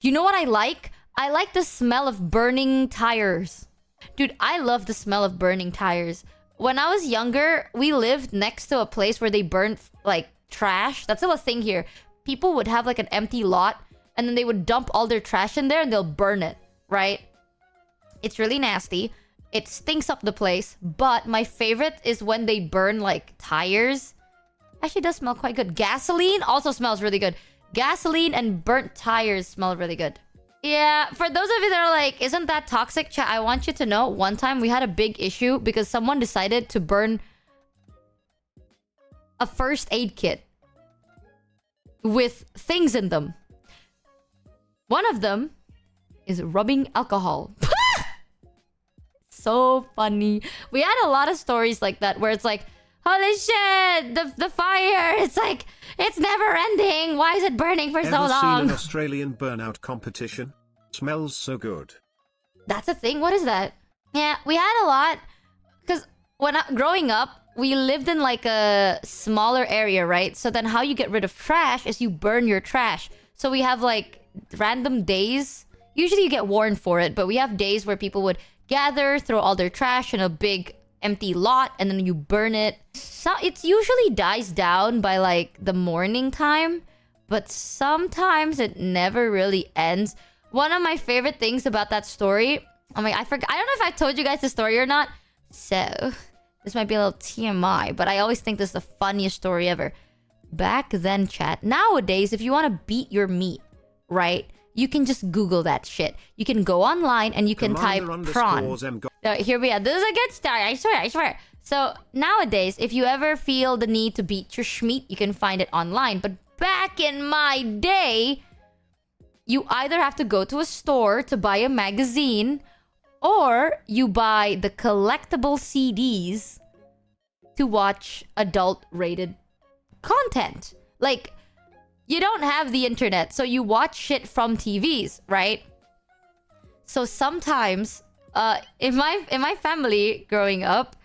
You know what I like? I like the smell of burning tires. Dude, I love the smell of burning tires. When I was younger, we lived next to a place where they burned, like, trash. That's still a thing here. People would have, like, an empty lot, and then they would dump all their trash in there, and they'll burn it, right? It's really nasty. It stinks up the place. But my favorite is when they burn, like, tires. Actually, it does smell quite good. Gasoline also smells really good. Gasoline and burnt tires smell really good. Yeah, for those of you that are like, isn't that toxic? Chat, I want you to know, one time we had a big issue because someone decided to burn a first aid kit with things in them. One of them is rubbing alcohol. So funny. We had a lot of stories like that where it's like, holy shit, the fire, it's like, it's never ending. Why is it burning for so long? Ever seen an Australian burnout competition? Smells so good. That's a thing? What is that? Yeah, we had a lot. Because growing up, we lived in like a smaller area, right? So then how you get rid of trash is you burn your trash. So we have like random days. Usually you get warned for it, but we have days where people would gather, throw all their trash in a big empty lot, and then you burn it. So it usually dies down by like the morning time, but sometimes it never really ends. One of my favorite things about that story, I don't know if I told you guys the story or not, so this might be a little TMI, but I always think this is the funniest story ever. Back then, chat, nowadays if you want to beat your meat, right, you can just Google that shit. You can go online and you can type prawn. Here we are. This is a good start. I swear. So nowadays, if you ever feel the need to beat your schmeat, you can find it online. But back in my day, you either have to go to a store to buy a magazine, or you buy the collectible CDs to watch adult-rated content. Like, you don't have the internet, so you watch shit from TVs, right? So sometimes, in my family growing up,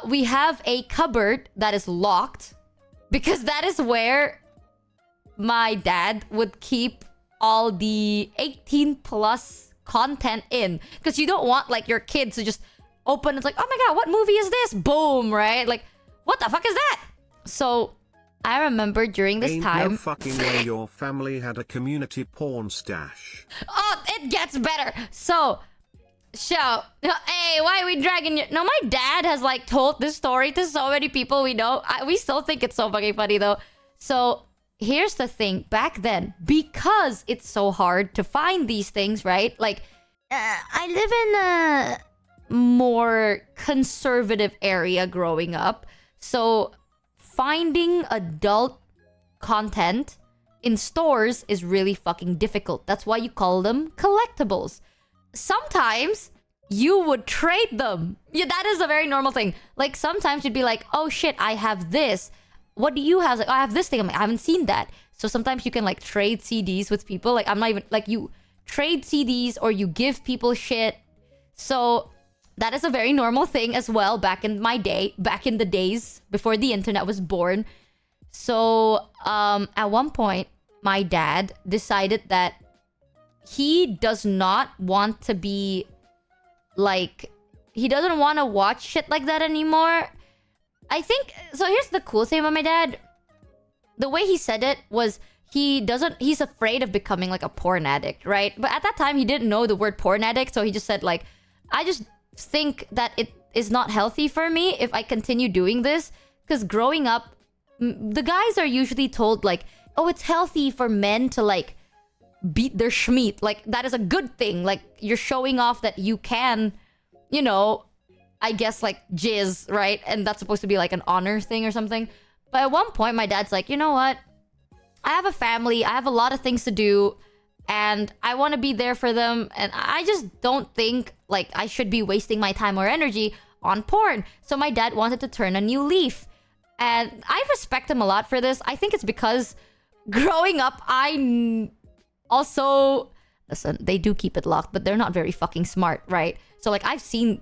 we have a cupboard that is locked because that is where my dad would keep all the 18 plus content in. Because you don't want like your kids to just open, it's like, oh my god, what movie is this? Boom, right? Like, what the fuck is that? So I remember during this time... no fucking way your family had a community porn stash. Oh, it gets better. So, hey, why are we dragging you? No, my dad has like told this story to so many people we know. We still think it's so fucking funny though. So, here's the thing. Back then, because it's so hard to find these things, right? Like, I live in a more conservative area growing up. So, finding adult content in stores is really fucking difficult. That's why you call them collectibles. Sometimes you would trade them. Yeah, that is a very normal thing. Like sometimes you'd be like, oh shit, I have this. What do you have? Like, oh, I have this thing. I'm like, I haven't seen that. So sometimes you can like trade CDs with people. Like I'm not even like, you trade CDs or you give people shit. So that is a very normal thing as well back in my day, back in the days before the internet was born. So at one point, my dad decided that he does not want to be like, he doesn't want to watch shit like that anymore. I think, so here's the cool thing about my dad. The way he said it was he's afraid of becoming like a porn addict, right? But at that time, he didn't know the word porn addict. So he just said like, I just think that it is not healthy for me if I continue doing this. Because growing up, the guys are usually told like, oh, it's healthy for men to like beat their schmeat. Like, that is a good thing. Like, you're showing off that you can, you know, I guess like jizz, right? And that's supposed to be like an honor thing or something. But at one point, my dad's like, you know what? I have a family. I have a lot of things to do. And I want to be there for them. And I just don't think like I should be wasting my time or energy on porn. So my dad wanted to turn a new leaf. And I respect him a lot for this. I think it's because growing up, I also... Listen, they do keep it locked, but they're not very fucking smart, right? So like I've seen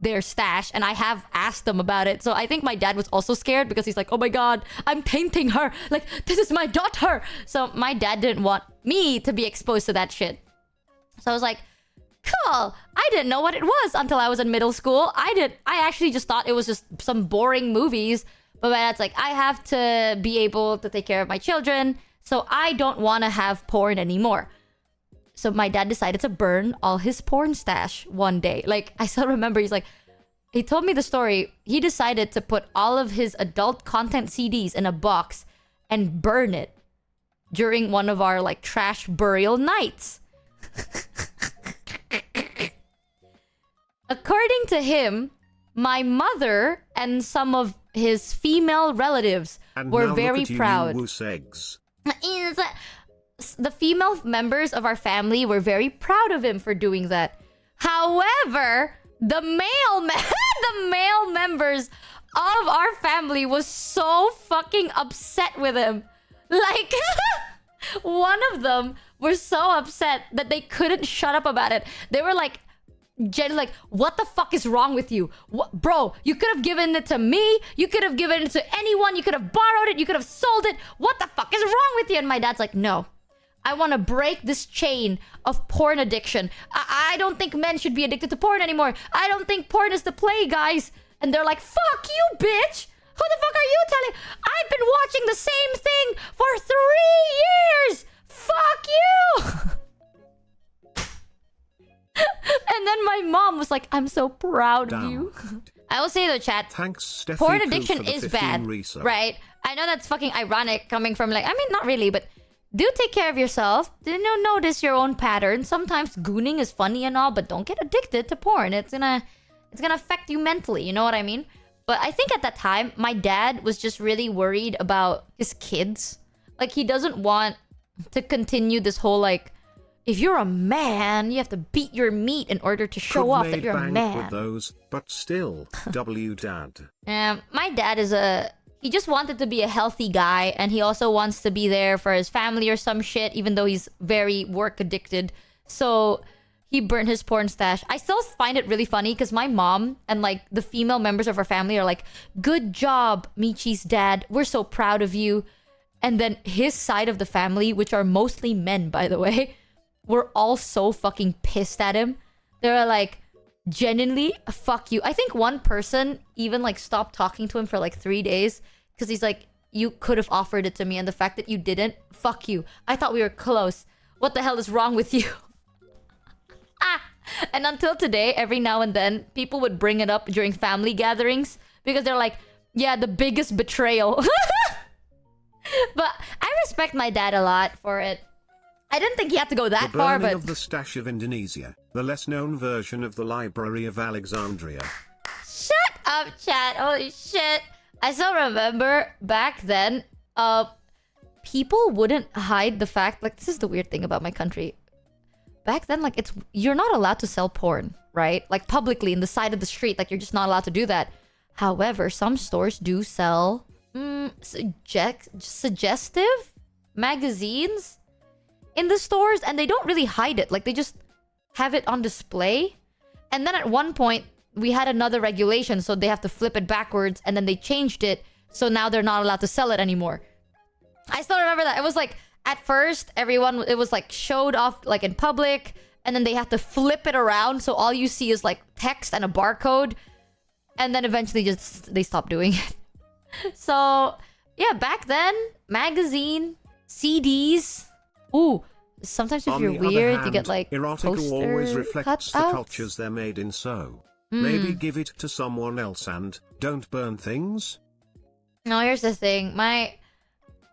their stash, and I have asked them about it. So I think my dad was also scared because he's like, oh my god, I'm tainting her. Like, this is my daughter. So my dad didn't want me to be exposed to that shit. So I was like, cool. I didn't know what it was until I was in middle school. I actually just thought it was just some boring movies. But my dad's like, I have to be able to take care of my children, so I don't want to have porn anymore. So my dad decided to burn all his porn stash one day. Like, I still remember, he told me the story. He decided to put all of his adult content CDs in a box and burn it during one of our, like, trash burial nights. According to him, my mother and some of his female relatives were very proud. The female members of our family were very proud of him for doing that. However, the male members of our family was so fucking upset with him. Like, one of them were so upset that they couldn't shut up about it. They were like, what the fuck is wrong with you? Bro, you could have given it to me. You could have given it to anyone. You could have borrowed it. You could have sold it. What the fuck is wrong with you? And my dad's like, no. I want to break this chain of porn addiction. I don't think men should be addicted to porn anymore. I don't think porn is the play, guys. And they're like, fuck you, bitch. Who the fuck are you telling? I've been watching the same thing for 3 years. Fuck you. And then my mom was like, I'm so proud of you. I will say though, chat, thanks, Steffi, porn addiction is bad, right? I know that's fucking ironic coming from, like, I mean, not really, but do take care of yourself. Notice your own patterns. Sometimes gooning is funny and all, but don't get addicted to porn. It's gonna affect you mentally, you know what I mean? But I think at that time, my dad was just really worried about his kids. Like, he doesn't want to continue this whole, like, if you're a man, you have to beat your meat in order to show off that you're a man. With those, but still, W dad. My dad is he just wanted to be a healthy guy, and he also wants to be there for his family or some shit, even though he's very work addicted. So he burned his porn stash. I still find it really funny because my mom and, like, the female members of our family are like, good job, Michi's dad. We're so proud of you. And then his side of the family, which are mostly men, by the way, were all so fucking pissed at him. They were like, genuinely, fuck you. I think one person even, like, stopped talking to him for like 3 days because he's like, you could have offered it to me, and the fact that you didn't, fuck you. I thought we were close. What the hell is wrong with you? And until today, every now and then, people would bring it up during family gatherings because they're like, yeah, the biggest betrayal. But I respect my dad a lot for it. I didn't think he had to go that far, but... The burning of the stash of Indonesia, the less-known version of the Library of Alexandria. Shut up, chat. Holy shit. I still remember back then, people wouldn't hide the fact... Like, this is the weird thing about my country. Back then, like, you're not allowed to sell porn, right? Like, publicly, in the side of the street. Like, you're just not allowed to do that. However, some stores do sell... suggestive magazines in the stores, and they don't really hide it. Like, they just have it on display. And then at one point, we had another regulation, so they have to flip it backwards, and then they changed it, so now they're not allowed to sell it anymore. I still remember that. It was like, at first, it was like showed off like in public, and then they have to flip it around, so all you see is like text and a barcode, and then eventually they stopped doing it. So, yeah, back then, magazine, CDs. Ooh, sometimes if you're weird, you get like erotic always reflects the cultures they're made in, so maybe give it to someone else and don't burn things. No, here's the thing.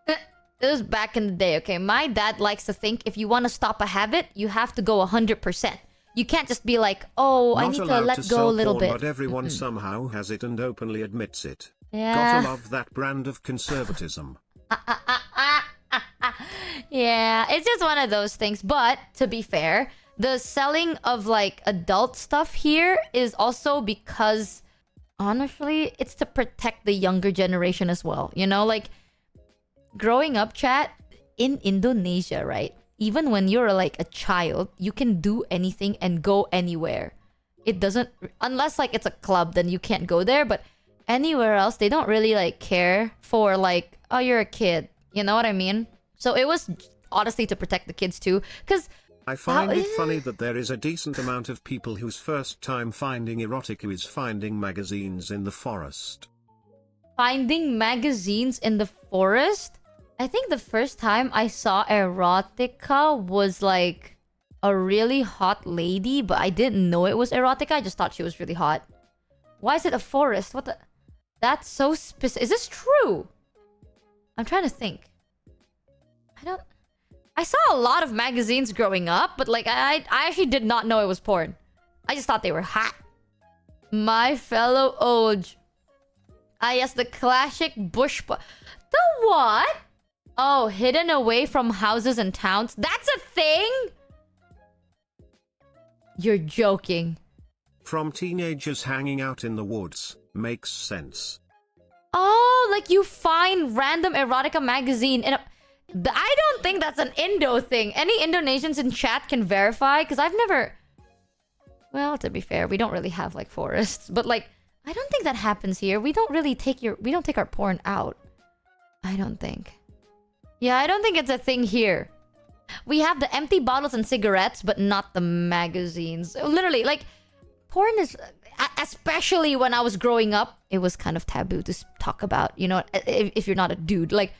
This was back in the day, okay? My dad likes to think if you want to stop a habit, you have to go 100%. You can't just be like, oh, I need to let go a little bit. But everyone somehow has it and openly admits it. Yeah. Gotta love that brand of conservatism. Yeah, it's just one of those things. But, to be fair, the selling of, like, adult stuff here is also because, honestly, it's to protect the younger generation as well. You know, like, growing up, chat, in Indonesia, right? Even when you're, like, a child, you can do anything and go anywhere. it doesn't, unless like it's a club, then you can't go there. But anywhere else, they don't really like care for like, oh, you're a kid. You know what I mean? So it was honestly to protect the kids too. Because I find it funny that there is a decent amount of people whose first time finding erotica is finding magazines in the forest. Finding magazines in the forest? I think the first time I saw erotica was like a really hot lady, but I didn't know it was erotica. I just thought she was really hot. Why is it a forest? What the? That's so specific. Is this true? I'm trying to think. I saw a lot of magazines growing up, but like I actually did not know it was porn. I just thought they were hot. My fellow Oj. Ah, yes, the classic bush. The what? Oh, hidden away from houses and towns. That's a thing? You're joking. From teenagers hanging out in the woods. Makes sense. Oh, like you find random erotica magazine in a... I don't think that's an Indo thing. Any Indonesians in chat can verify, because I've never... Well, to be fair, we don't really have like forests, but like I don't think that happens here. We don't really take our porn out. I don't think. Yeah, I don't think it's a thing here. We have the empty bottles and cigarettes, but not the magazines. Literally, like porn is, especially when I was growing up, it was kind of taboo to talk about, you know, if you're not a dude. Like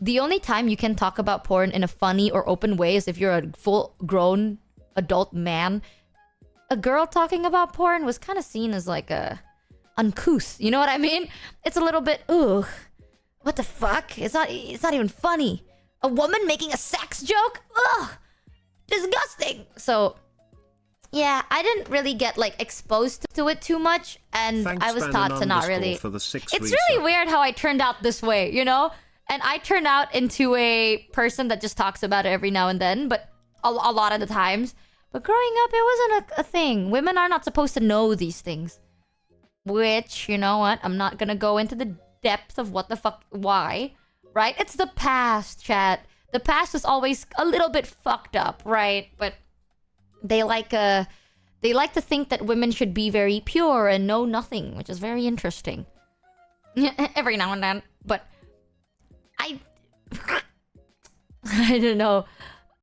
the only time you can talk about porn in a funny or open way is if you're a full-grown adult man. A girl talking about porn was kind of seen as like a uncouth. You know what I mean? It's a little bit, ugh. What the fuck? It's not even funny. A woman making a sex joke? Ugh. Disgusting. So, yeah, I didn't really get like exposed to it too much, and Thanks, I was taught to not really. It's really weird how I turned out this way, you know? And I turned out into a person that just talks about it every now and then, but a lot of the times. But growing up, it wasn't a thing. Women are not supposed to know these things. Which, you know what? I'm not gonna go into the depth of what the fuck, why, right? It's the past, chat. The past is always a little bit fucked up, right? But they like to think that women should be very pure and know nothing, which is very interesting. Every now and then. But I don't know.